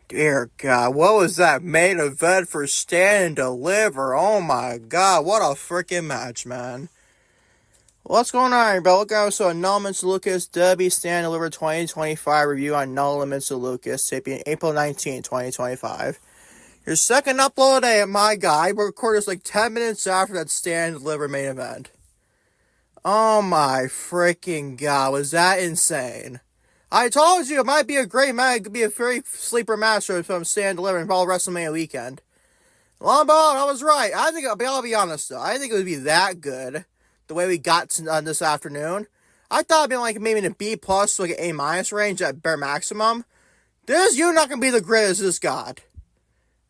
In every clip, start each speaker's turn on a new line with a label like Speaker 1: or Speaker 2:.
Speaker 1: Dear God, what was that main event for Stand and Deliver? Oh my God, what a freaking match, man. What's going on, everybody? Welcome to No Limits Lucas WWE Stand Deliver 2025 review on No Limits Lucas, taping April 19, 2025. Your second upload today, my guy. We recorded this like 10 minutes after that Stand and Deliver main event. Oh my freaking God, was that insane? I told you it might be a great match. It could be a very sleeper match from Stand Deliver and all WrestleMania weekend. Long about, I was right. I'll be honest though. I think it would be that good the way we got this afternoon. I thought it'd be like maybe in a B plus, like an A minus range at bare maximum. You're not gonna be the greatest this God.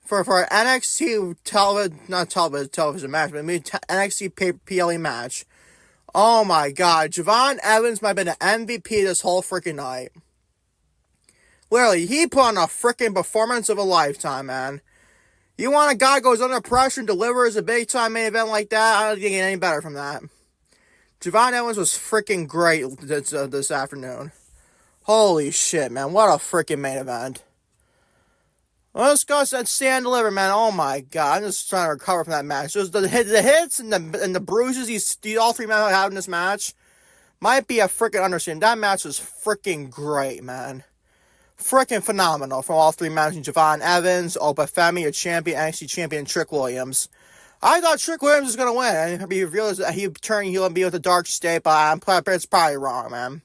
Speaker 1: For an NXT television match, but NXT PLE match. Oh my God, Javon Evans might have been the MVP this whole freaking night. Literally, he put on a freaking performance of a lifetime, man. You want a guy who goes under pressure and delivers a big time main event like that? I don't think it get any better from that. Javon Evans was freaking great this afternoon. Holy shit, man. What a freaking main event. Let's go and Stand Deliver, man. Oh my God, I'm just trying to recover from that match. Just the hits and the bruises all three men have in this match might be a freaking understatement. That match was freaking great, man. Freaking phenomenal from all three men. Javon Evans, Oba Femi, your champion, NXT champion, Trick Williams. I thought Trick Williams was gonna win, and he realized that he'd turn heel and be with the dark state, but it's probably wrong, man.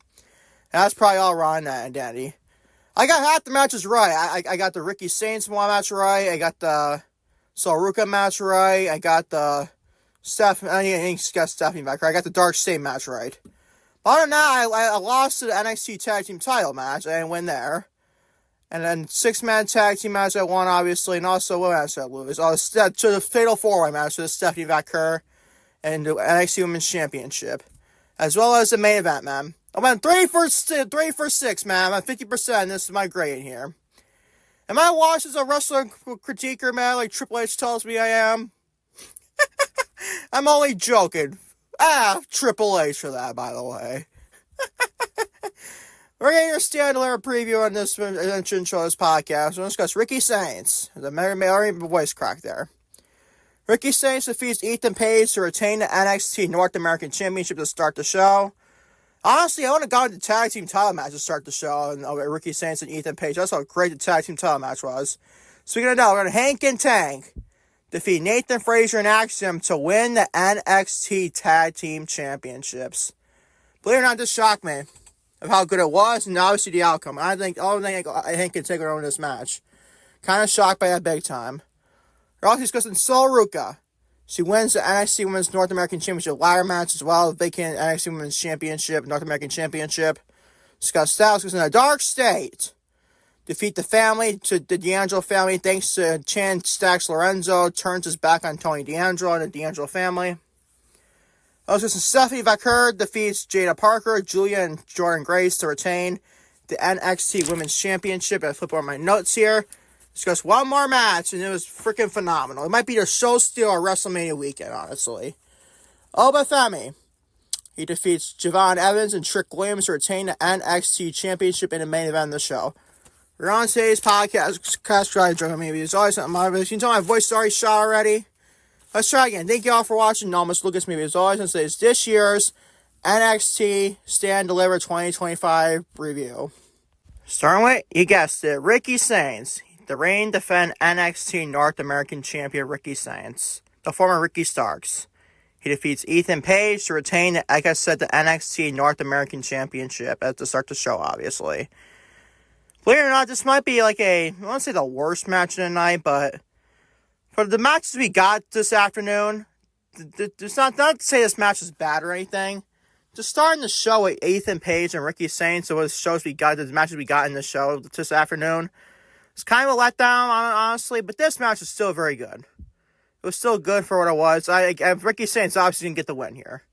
Speaker 1: That's probably all wrong, Danny. I got half the matches right. I got the Ricky Saints match right. I got the Ruca match right. I got the Stephanie Vaquer. I got the Dark State match right. But other than that, I lost to the NXT Tag Team title match. I didn't win there. And then 6-man tag team match I won, obviously. And also, what match did I lose? To the Fatal 4-Way match with Stephanie Vaquer and the NXT Women's Championship. As well as the main event, man. I went 3 for 6, man. I'm at 50%. This is my grade here. Am I watched as a wrestler critiquer, man, like Triple H tells me I am? I'm only joking. Triple H for that, by the way. We're getting your Stand Deliver preview on this intro of this podcast. We'll discuss Ricky Saints. The Mary voice crack there. Ricky Saints defeats Ethan Page to retain the NXT North American Championship to start the show. Honestly, I want to go into the tag team title match to start the show, and Ricky Saints and Ethan Page. That's how great the tag team title match was. Speaking of that, we're going to Hank and Tank defeat Nathan Frazier and Axiom to win the NXT Tag Team Championships. Believe it or not, this shocked me of how good it was, and obviously the outcome. I think Hank can take it over this match. Kind of shocked by that big time. We're also discussing Ruca. She wins the NXT Women's North American Championship ladder match as well as vacant NXT Women's Championship, North American Championship. Scott Styles goes in a dark state. Defeat the family, to the D'Angelo family, thanks to Channing Stacks Lorenzo. Turns his back on Tony D'Angelo and the D'Angelo family. Also, Stephanie Vaquer defeats Jaida Parker, Giulia, and Jordynne Grace to retain the NXT Women's Championship. I flip over my notes here. Discuss one more match, and it was freaking phenomenal. It might be the show steal or WrestleMania weekend, honestly. Oba Femi. He defeats Javon Evans and Trick Williams to retain the NXT Championship in the main event of the show. We're on today's podcast. Try to maybe it's always something. You can tell my voice is already shot already. Let's try again. Thank you all for watching. No, Mr. Lucas, maybe as always, and say it's this year's NXT Stand Deliver 2025 review. Starting with, you guessed it, Ricky Saints. The reign defend NXT North American Champion Ricky Saints, the former Ricky Starks. He defeats Ethan Page to retain, like I said, the NXT North American Championship at the start of the show, obviously. Believe it or not, this might be like I don't want to say the worst match of the night, but for the matches we got this afternoon, it's not to say this match is bad or anything. Just starting the show with Ethan Page and Ricky Saints, so the matches we got in the show this afternoon. It's kind of a letdown, honestly, but this match was still very good. It was still good for what it was. Ricky Saints obviously didn't get the win here.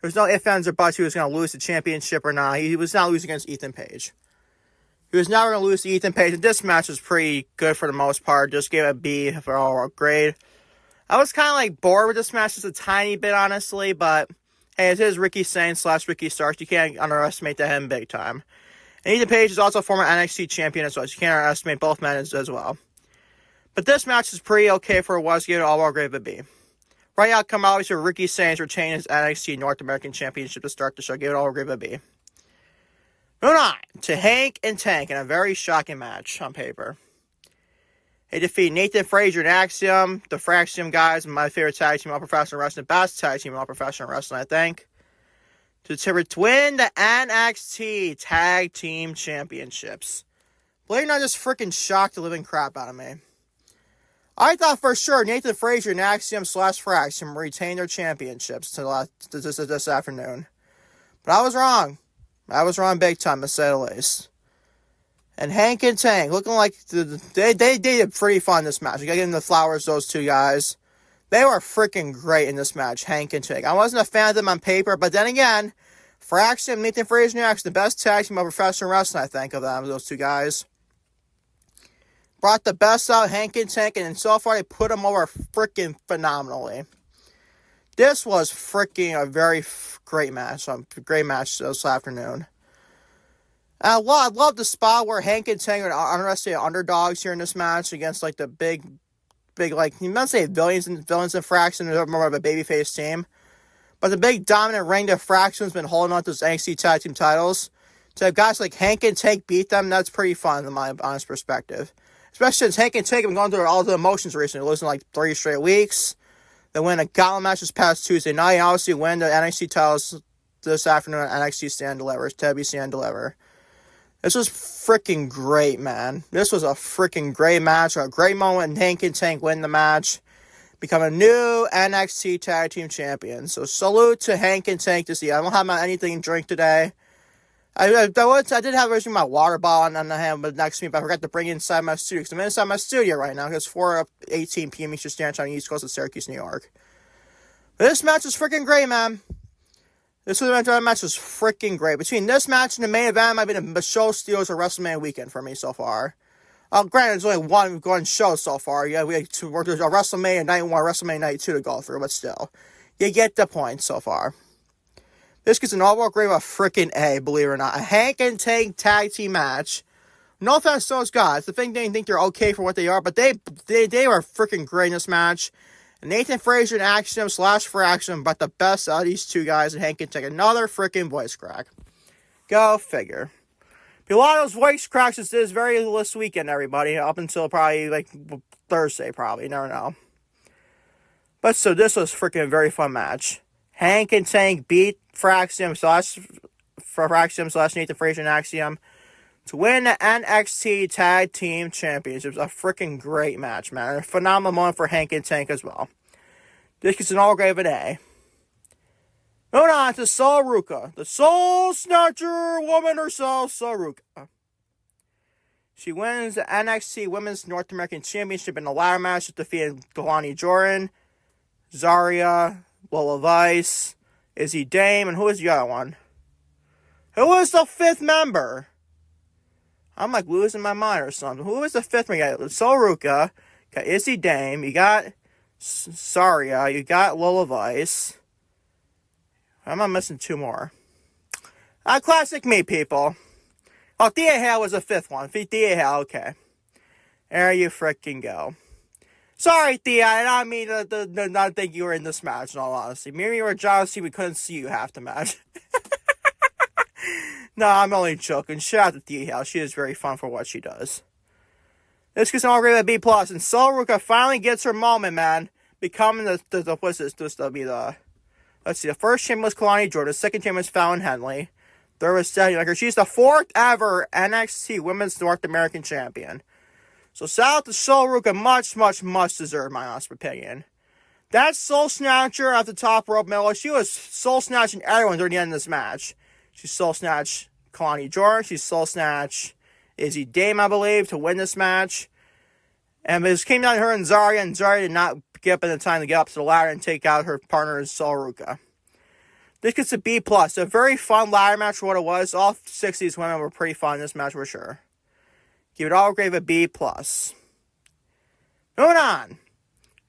Speaker 1: There's no ifs, ands, or buts he was going to lose the championship or not. He was not losing against Ethan Page. He was never going to lose to Ethan Page. And this match was pretty good for the most part. Just gave it a B for overall grade. I was kind of bored with this match just a tiny bit, honestly, but hey, it is Ricky Saints / Ricky Starks. You can't underestimate him big time. And Ethan Page is also a former NXT champion as well, so you can't underestimate both men as well. But this match is pretty okay for what was given all I'll give it a B. Right outcome, obviously, Ricky Sainz retaining his NXT North American Championship to start the show. Give it all I'll give it a B. Moving on to Hank and Tank in a very shocking match on paper. They defeat Nathan Frazier and Axiom, the Fraxiom guys, my favorite tag team in all professional wrestling, best tag team in all professional wrestling, I think, to win the NXT Tag Team Championships. Believe it or not, just freaking shocked the living crap out of me. I thought for sure Nathan Frazier and Axiom / Fraxiom retain their championships this afternoon. But I was wrong. I was wrong big time, to say the least. And Hank and Tank, looking like they did pretty fun this match. You gotta give them the flowers, those two guys. They were freaking great in this match, Hank and Tank. I wasn't a fan of them on paper, but then again, Fraxiom, Nathan Frazier and Axiom, the best tag team of professional wrestling, I think, of them, those two guys. Brought the best out, Hank and Tank, and so far they put them over freaking phenomenally. This was freaking a very great match. Great match this afternoon. I love the spot where Hank and Tank are underestimated underdogs here in this match against like the big, like, you might say villains and Fraxiom, they're more of a babyface team. But the big dominant ring that Fraxion's been holding on to those NXT tag team titles. To have guys like Hank and Tank beat them, that's pretty fun in my honest perspective. Especially since Hank and Tank have been going through all the emotions recently, losing like 3 straight weeks. They win a gauntlet match this past Tuesday night. And obviously win the NXT titles this afternoon at NXT Stand Deliver. WWE Stand Deliver. This was freaking great, man. This was a freaking great match. A great moment when Hank and Tank win the match. Become a new NXT Tag Team Champion. So salute to Hank and Tank this year. I don't have anything to drink today. I did have originally my water bottle on the hand, but next to me, but I forgot to bring it inside my studio. Because I'm inside my studio right now. It's 4:18 p.m. Eastern Standard Time on the East Coast of Syracuse, New York. But this match was freaking great, man. This match was freaking great. Between this match and the main event, might be the show steals of WrestleMania weekend for me so far. Granted, there's only one show so far. Yeah, there's a WrestleMania Night 1, WrestleMania Night 2 to go through, but still. You get the point so far. This gets an all-world grade of a freaking A, believe it or not. A Hank and Tank tag team match. No offense to those guys. The thing they think they're okay for what they are, but they were freaking great in this match. Nathan Frazier and Axiom / Fraxiom, but the best out of these two guys, and Hank and Tank. Another freaking voice crack. Go figure. A lot of those voice cracks is very this weekend, everybody. Up until probably like Thursday, probably. You never know. But so this was freaking a very fun match. Hank and Tank beat Fraxiom / Nathan Frazier and Axiom to win the NXT Tag Team Championships. A freaking great match, man. A phenomenal moment for Hank and Tank as well. This gets an all grade of an A. Moving on to Ruca, the Soul Snatcher woman herself, Ruca. She wins the NXT Women's North American Championship in the ladder match with defeating Jordynne, Zarya, Lola Vice, Izzy Dame, and who is the other one? Who is the 5th member? I'm like losing my mind or something. Who is the 5th member? You got Ruca, you got Izzy Dame, you got Zarya, you got Lola Vice. I'm not missing 2 more. Classic me, people. Oh, Thea Hale was the 5th one. Thea Hale, okay. There you freaking go. Sorry, Thea, I don't mean to not think you were in this match, in all honesty. Maybe you were jealous we couldn't see you half the match. No, I'm only joking. Shout out to Thea Hale. She is very fun for what she does. This gets an all grade at B+, and Ruca finally gets her moment, man. Becoming the what's this? This will be the... Let's see, the first champion was Jordynne, the second champion was Fallon Henley. Third was Stephanie Vaquer. She's the 4th ever NXT Women's North American Champion. So shout out to Ruca, much deserved, in my honest opinion. That Soul Snatcher at the top rope middle, she was Soul Snatching everyone during the end of this match. She Soul Snatched Jordynne, she Soul Snatched Izzy Dame, I believe, to win this match. And it came down to her and Zarya did not get up in the time to get up to the ladder and take out her partner, Ruca. This gets a B+. A very fun ladder match for what it was. All 6 of these women were pretty fun in this match for sure. Give it all grade a B+. Moving on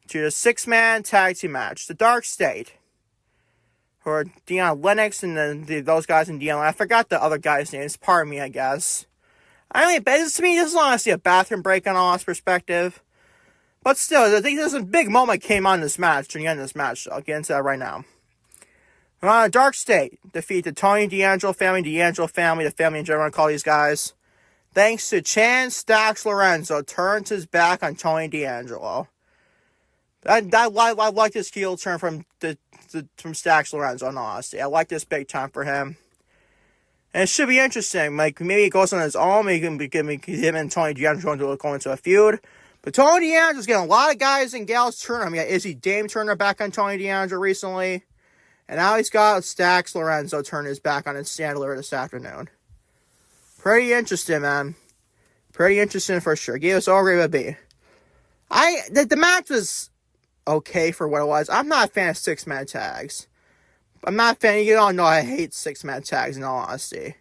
Speaker 1: to the 6-man tag team match. The Dark State or Dion Lennox and those guys in Dion. I forgot the other guy's names. Pardon me, I guess. I mean, to me, this is honestly a bathroom break on all perspective. But still, I think there's a big moment came on this match, during the end of this match, so I'll get into that right now. Dark State defeated Tony D'Angelo family, the family in general, I call these guys. Thanks to Channing Stacks Lorenzo, turns his back on Tony D'Angelo. I like this heel turn from Stacks Lorenzo, in all honesty. I like this big time for him. And it should be interesting. Like, maybe he goes on his own. Maybe him and Tony D'Angelo go into a feud. But Tony D'Angelo's getting a lot of guys and gals turn him. Yeah, Izzy Dame turned her back on Tony D'Angelo recently. And now he's got Stacks Lorenzo turn his back on his Stand Deliver this afternoon. Pretty interesting, man. Pretty interesting for sure. Give us all grade B. The match was okay for what it was. I'm not a fan of 6-man tags. I'm not a fan. You don't know I hate 6-man tags in all honesty.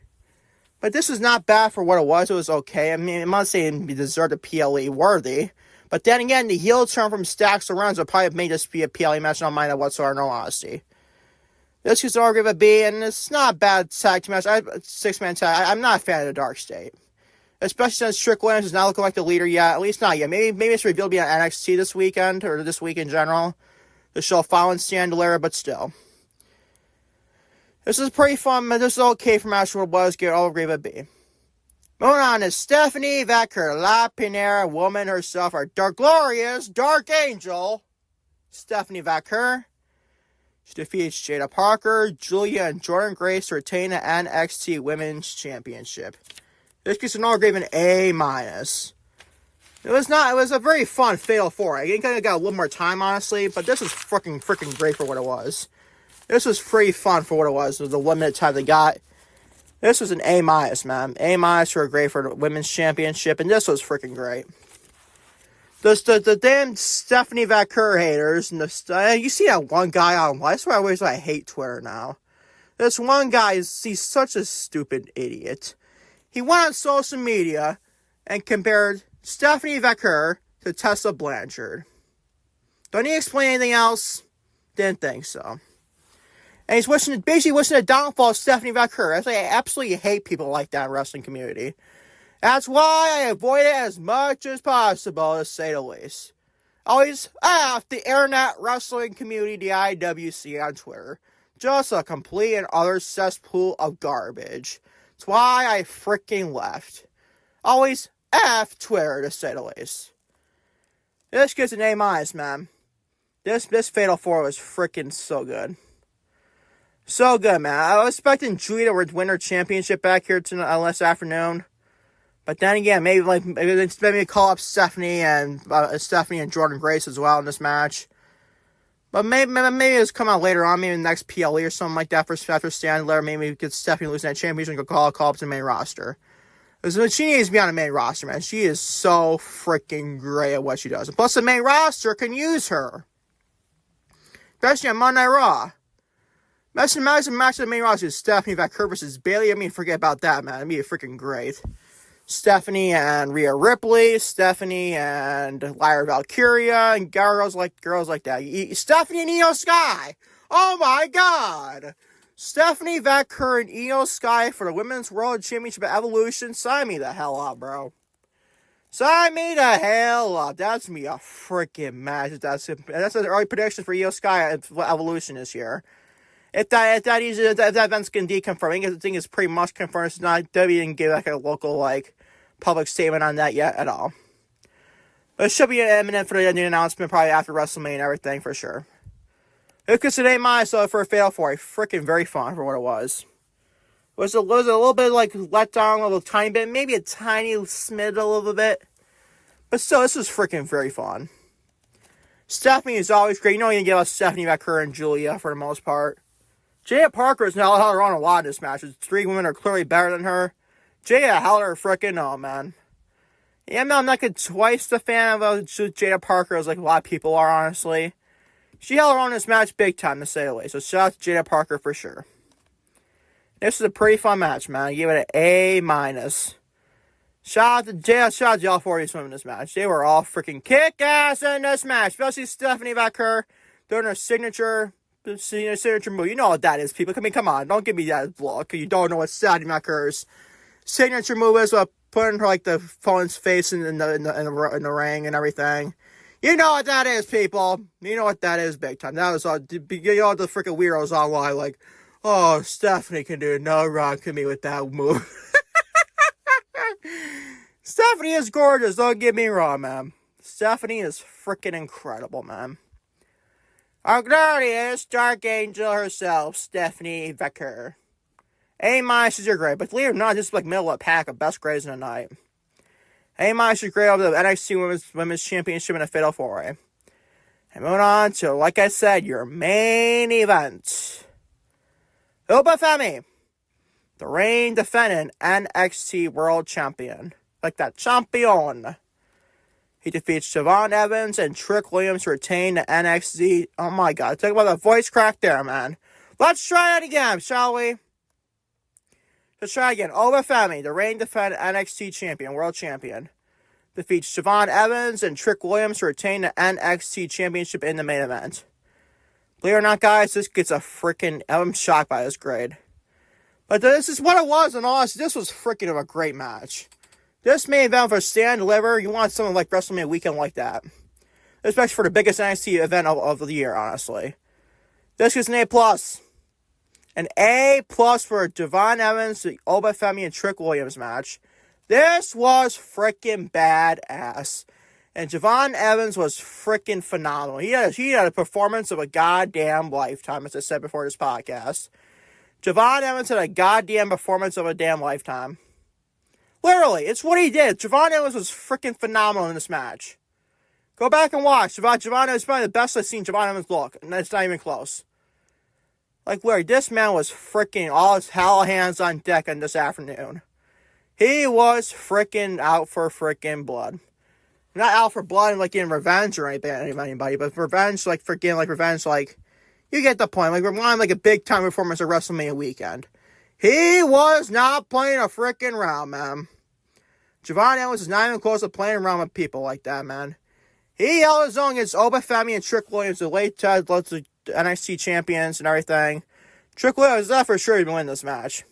Speaker 1: But this was not bad for what it was. It was okay. I mean, I'm not saying it deserved a PLE worthy. But then again, the heel turn from Stacks Lorenzo probably made this be a PLE match. I don't mind that whatsoever, in all honesty. This is all give a B, and it's not a bad tag team match. 6-man tag. I'm not a fan of the Dark State. Especially since Trick Williams is not looking like the leader yet. At least not yet. Maybe it's revealed to be on NXT this weekend, or this week in general. The show following Stand Deliver, but still. This is pretty fun, but this is okay for match what it was. Get all grade a B. Moving on to Stephanie Vaquer, La Pinera, woman herself, our glorious Dark Angel, Stephanie Vaquer. She defeats Jaida Parker, Giulia, and Jordynne Grace to retain the NXT Women's Championship. This gets an all grade an A-. It was a very fun Fatal 4. I think I got a little more time, honestly, but this was freaking great for what it was. This was pretty fun for what it was. It was the 1 minute time they got. This was an A-, man. A- for a grade for the Women's Championship, and this was freaking great. The damn Stephanie Vaquer haters, and you see that one guy on, that's why I hate Twitter now. This one guy, he's such a stupid idiot. He went on social media and compared Stephanie Vaquer to Tessa Blanchard. Don't need to explain anything else? Didn't think so. And he's basically wishing the downfall of Stephanie Vaquer. I absolutely hate people like that in the wrestling community. That's why I avoid it as much as possible, to say the least. Always the internet wrestling community, the IWC on Twitter. Just a complete and utter cesspool of garbage. That's why I freaking left. Always Twitter, to say the least. This gets an A-, man. This Fatal 4 was freaking so good. So good, man. I was expecting Giulia to win her championship back here tonight, this afternoon. But then again, maybe call up Stephanie and Jordynne Grace as well in this match. But maybe it's come out later on, maybe the next PLE or something like that after Stand Deliver. Maybe get Stephanie losing that championship and call up to the main roster. Because she needs to be on the main roster, man. She is so freaking great at what she does. And plus, the main roster can use her. Especially on Monday Night Raw. Imagine a match of the main roster is Stephanie Vaquer versus Bayley. I mean, forget about that, man. It'd be freaking great. Stephanie and Rhea Ripley, Stephanie and Lyra Valkyria, and girls like that. Stephanie and Io Sky. Oh my God. Stephanie Vaquer and Io Sky for the Women's World Championship at Evolution. Sign me the hell up, bro. Sign me the hell up. That's me a freaking match. That's an early prediction for Io Sky at Evolution this year. If that event's going to deconfirm, I think it's pretty much confirmed. It's not, W didn't give a local, public statement on that yet at all. But it should be imminent for the announcement probably after WrestleMania and everything for sure. It could today so for a Fatal 4. Freaking very fun for what it was. Was a little bit let down a little tiny bit, maybe a tiny smidge a little bit. But still, this was freaking very fun. Stephanie is always great. You know you can get out Stephanie Vaquer and Giulia for the most part. Jaida Parker is now held her on a lot in this match. 3 women are clearly better than her. Jaida held her freaking on, man. Yeah, I'm not twice the fan of Jaida Parker as a lot of people are, honestly. She held her on this match big time, to say the least. So shout out to Jaida Parker for sure. This is a pretty fun match, man. I give it an A-. Shout out to all 4 of these women in this match. They were all freaking kick-ass in this match. Especially Stephanie Vaquer doing her signature The signature move. You know what that is, people. I mean, come on. Don't give me that look. You don't know what Sadie Vaquer's signature move is. Putting her, like, the opponent's face in the ring and everything. You know what that is, people. You know what that is big time. That was all the freaking weirdos online, like, oh, Stephanie can do it. No wrong to me with that move. Stephanie is gorgeous. Don't get me wrong, man. Stephanie is freaking incredible, man. Our glorious Dark Angel herself, Stephanie Vaquer. A- is your grade, but believe it or not, this is like middle of the pack of best grades in the night. A- is grade over the NXT Women's Championship in a Fatal 4-Way. And moving on to, like I said, your main event. Oba Femi, the reigning defending NXT World Champion. Like that champion. He defeats Siobhan Evans and Trick Williams to retain the NXT. Oh my god, talk about the voice crack there, man. Let's try it again, shall we? Let's try again. Oba Femi, the reigning defending NXT champion, world champion, defeats Siobhan Evans and Trick Williams to retain the NXT championship in the main event. Believe it or not, guys, this gets a freaking... I'm shocked by this grade. But this is what it was, and honestly, this was freaking a great match. This main event for Stand Deliver, you want something like WrestleMania weekend like that. Especially for the biggest NXT event of the year, honestly. This is an A+. An A+ for Siobhan Evans, the Oba Femi, and Trick Williams match. This was freaking badass. And Siobhan Evans was freaking phenomenal. He had a performance of a goddamn lifetime, as I said before this podcast. Siobhan Evans had a goddamn performance of a damn lifetime. Literally, it's what he did. Siobhan Evans was freaking phenomenal in this match. Go back and watch. Siobhan Evans is probably the best I've seen Siobhan Evans look, and it's not even close. Like, Larry, this man was freaking all his hell hands on deck on this afternoon. He was freaking out for freaking blood. Not out for blood and like getting revenge or anything anybody, but revenge, like freaking like revenge, like you get the point. Like we're wanting like a big time performance at WrestleMania weekend. He was not playing a freaking round, man. Siobhan Evans is not even close to playing around with people like that, man. He held his own against Oba Femi and Trick Williams, the late lots of NXT champions and everything. Trick Williams is for sure to win this match.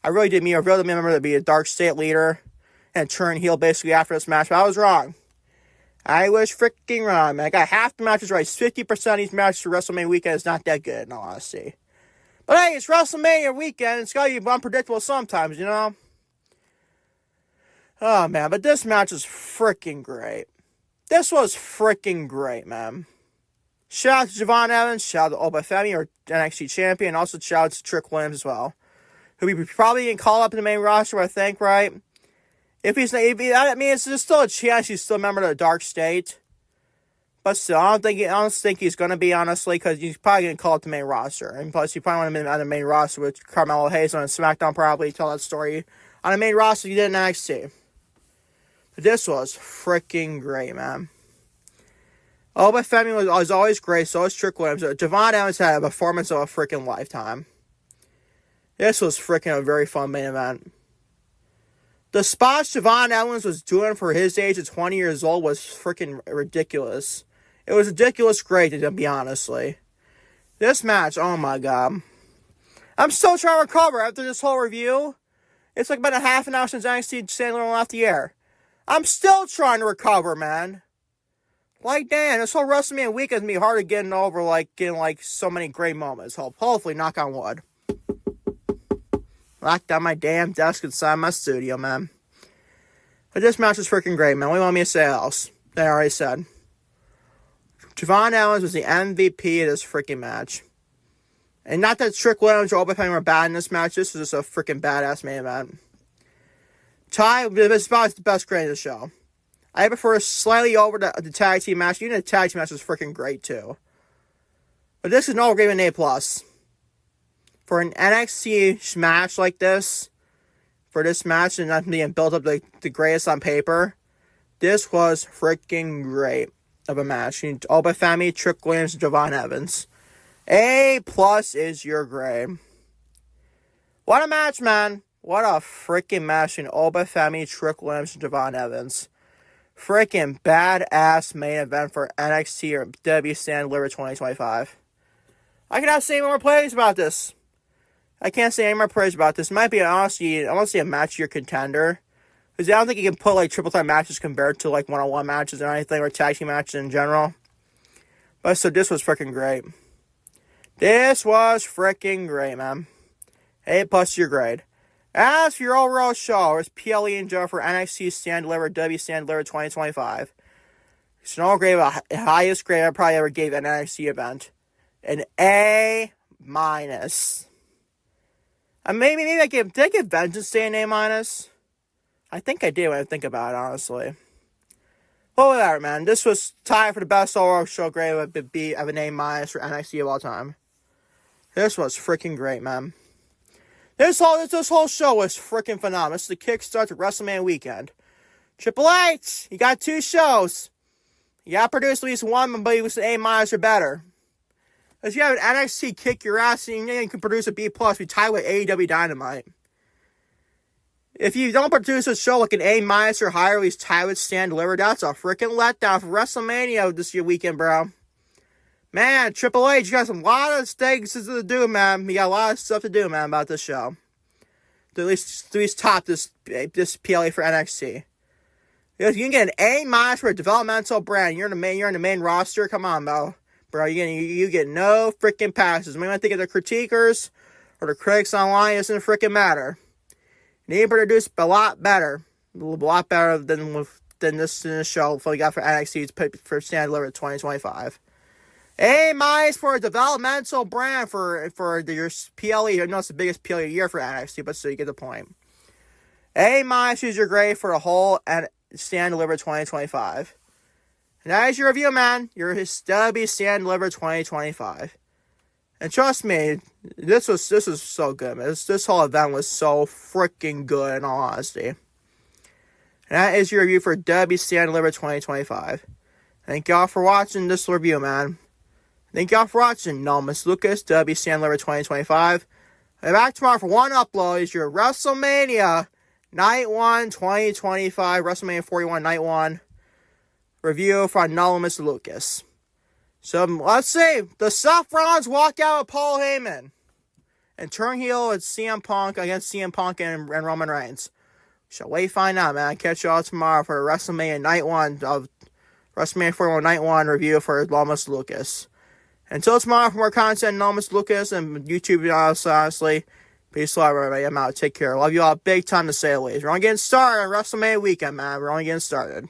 Speaker 1: I really remember to be a Dark State leader and turn heel basically after this match, but I was wrong. I was freaking wrong, man. I got half the matches right. 50% of these matches for WrestleMania weekend is not that good, in all honesty. But hey, it's WrestleMania weekend. It's got to be unpredictable sometimes, you know? Oh, man. But this match is freaking great. This was freaking great, man. Shout out to Siobhan Evans. Shout out to Oba Femi, our NXT champion. Also, shout out to Trick Williams as well. Who we probably getting called up in the main roster, I think, right? I mean, it's still a chance he's still a member of the Dark State. But still, I don't think he's going to be, honestly, because he's probably going to call up the main roster. And plus, you probably want him on the main roster with Carmelo Hayes on SmackDown, probably tell that story. On the main roster, he did in NXT. But this was freaking great, man. Oba Femi was always great, so was Trick Williams. Siobhan Evans had a performance of a freaking lifetime. This was freaking a very fun main event. The spot Siobhan Evans was doing for his age at 20 years old was freaking ridiculous. It was ridiculous great, to be honestly. This match, oh my god. I'm still trying to recover after this whole review. It's like about a half an hour since NXT Stand Deliver left the air. I'm still trying to recover, man. Like, damn, this whole WrestleMania week has been hard to getting over, getting so many great moments. Hopefully, knock on wood. Locked down my damn desk inside my studio, man. But this match was freaking great, man. What do you want me to say else? I already said. Siobhan Evans was the MVP of this freaking match. And not that Trick Williams or Oba Femi were bad in this match. This was just a freaking badass main event. This is probably the best grade of the show. I prefer slightly over the tag team match. Even the tag team match was freaking great, too. But this is no great an A+. For an NXT match like this, for this match and not being built up like the greatest on paper, this was freaking great of a match. Oba Femi, Trick Williams, and Siobhan Evans. A+ is your grade. What a match, man. What a freaking match in Oba Femi, Trick Williams, and Siobhan Evans. Freaking badass main event for NXT or WWE Stand Deliver 2025. I cannot say any more praise about this. I can't say any more praise about this. It might be, honestly, I want to say a match year contender. Because I don't think you can put, like, triple threat matches compared to, like, one-on-one matches or anything, or tag team matches in general. But, so this was freaking great. This was freaking great, man. 8+ your grade. As for your overall show, it's PLE and Joe for NXT Stand Deliver, WWE Stand Deliver 2025. It's an all grade, the highest grade I probably ever gave an NXT event. An A-. Maybe I gave, did I give Vengeance Day an A-? I think I did when I think about it, honestly. Well, whatever, man. This was tied for the best overall show grade of an A- for NXT of all time. This was freaking great, man. This whole show was freaking phenomenal. This is the kickstart to WrestleMania weekend. Triple H, you got 2 shows. You got to produce at least one, but it was an A- or better. If you have an NXT kick your ass, and you can produce a B+, we tie with AEW Dynamite. If you don't produce a show like an A- or higher, at least tie with Stand Deliver, that's a freaking letdown for WrestleMania this year weekend, bro. Man, Triple H, you got a lot of things to do, man. You got a lot of stuff to do, man, about this show. To at least top this PLA for NXT. If you can get an A- for a developmental brand, you're in the main roster. Come on, bro. You get no freaking passes. Maybe I think of the critiquers or the critics online, it doesn't freaking matter. You need to produce a lot better than this show we got for NXT for Stand Deliver 2025. A- for a developmental brand for your PLE. I know it's the biggest PLE year for NXT, but still you get the point. A- is your grade for the whole Stand Deliver 2025. And that is your review, man. Your WWE Stand Deliver 2025. And trust me, this was so good, man. This whole event was so freaking good, in all honesty. And that is your review for WWE Stand Deliver 2025. Thank y'all for watching this review, man. Thank y'all for watching. No, Miss Lucas, WWE Stand Deliver 2025. And back tomorrow for one upload is your WrestleMania Night 1 2025. WrestleMania 41 Night 1 review for Anonymous Lucas. So, let's see. The Seth Rollins walk out with Paul Heyman. And turn heel at CM Punk against CM Punk and Roman Reigns. Shall we find out, man. Catch y'all tomorrow for WrestleMania Night 1 of WrestleMania 41 Night 1 review for Anonymous Lucas. Until tomorrow for more content, Anonymous Lucas and YouTube, honestly. Peace out, everybody. I'm out. Take care. Love you all big time, to say the least. We're only getting started on WrestleMania weekend, man. We're only getting started.